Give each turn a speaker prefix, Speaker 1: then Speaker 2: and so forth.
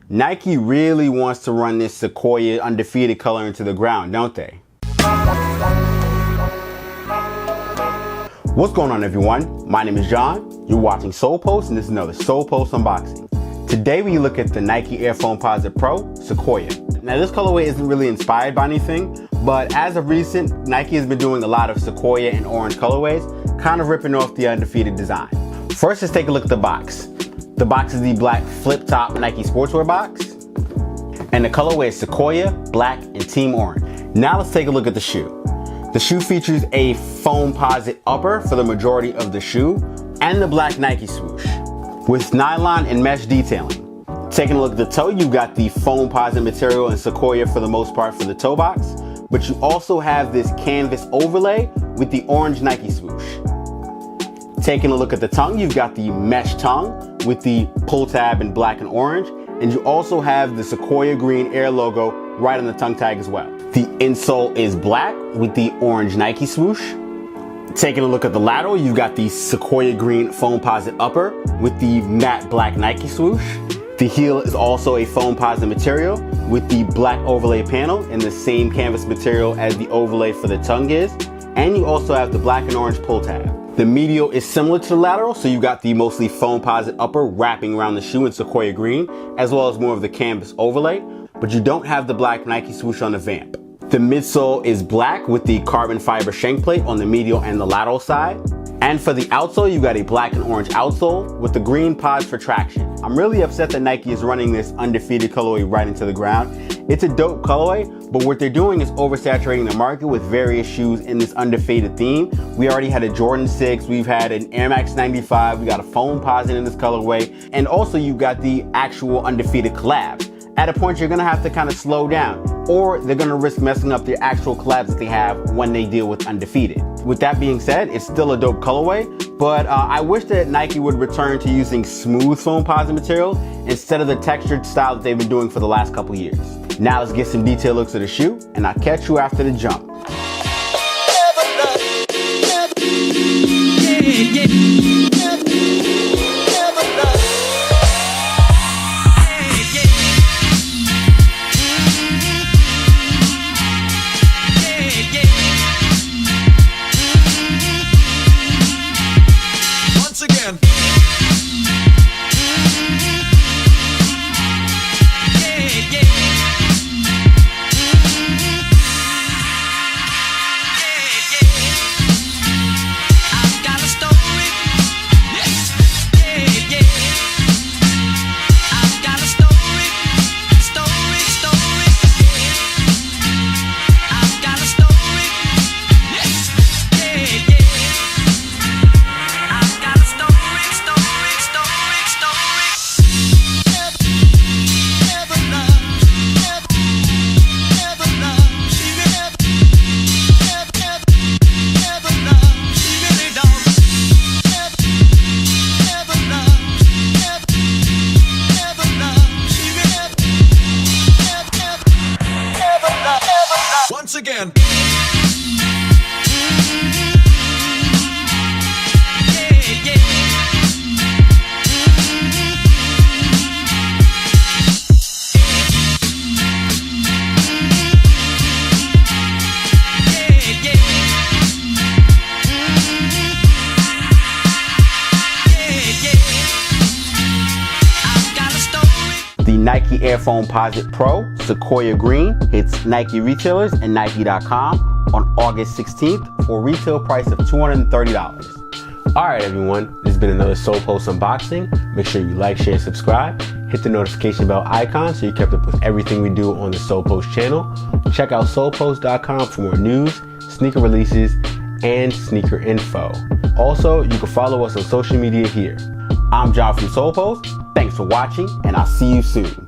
Speaker 1: Nike really wants to run this Sequoia undefeated color into the ground, don't they? What's going on, everyone? My name is John. You're watching Solepost, and this is another Solepost unboxing. Today we look at the Nike Air Foamposite Pro Sequoia. Now this colorway isn't really inspired by anything, but as of recent, Nike has been doing a lot of Sequoia and orange colorways, kind of ripping off the undefeated design. First, let's take a look at the box. The box is the black flip-top Nike sportswear box, and the colorway is Sequoia, black, and team orange. Now let's take a look at the shoe. The shoe features a Foamposite upper for the majority of the shoe, and the black Nike swoosh, with nylon and mesh detailing. Taking a look at the toe, you've got the Foamposite material and Sequoia for the most part for the toe box, but you also have this canvas overlay with the orange Nike swoosh. Taking a look at the tongue, you've got the mesh tongue with the pull tab in black and orange, and you also have the Sequoia green Air logo right on the tongue tag as well. The insole is black with the orange Nike swoosh. Taking a look at the lateral, you've got the Sequoia green Foamposite upper with the matte black Nike swoosh. The heel is also a Foamposite material with the black overlay panel in the same canvas material as the overlay for the tongue is, and you also have the black and orange pull tab. The medial is similar to the lateral, so you got the mostly Foamposite upper wrapping around the shoe in Sequoia green, as well as more of the canvas overlay, but you don't have the black Nike swoosh on the vamp. The midsole is black with the carbon fiber shank plate on the medial and the lateral side. And for the outsole, you got a black and orange outsole with the green pods for traction. I'm really upset that Nike is running this undefeated colorway right into the ground. It's a dope colorway, but what they're doing is oversaturating the market with various shoes in this undefeated theme. We already had a Jordan 6, we've had an Air Max 95, we got a Foamposite in this colorway, and also you've got the actual undefeated collabs. At a point, you're gonna have to kind of slow down, or they're gonna risk messing up the actual collabs that they have when they deal with undefeated. With that being said, it's still a dope colorway, but I wish that Nike would return to using smooth Foamposite material instead of the textured style that they've been doing for the last couple years. Now let's get some detailed looks at the shoe, and I'll catch you after the jump.
Speaker 2: Once again.
Speaker 1: The Nike Air Foamposite Pro Sequoia Green hits Nike retailers and Nike.com on August 16th for a retail price of $230. Alright everyone, this has been another Solepost unboxing. Make sure you like, share, subscribe. Hit the notification bell icon so you're kept up with everything we do on the Solepost channel. Check out solepost.com for more news, sneaker releases, and sneaker info. Also, you can follow us on social media here. I'm John from Solepost. Thanks for watching, and I'll see you soon.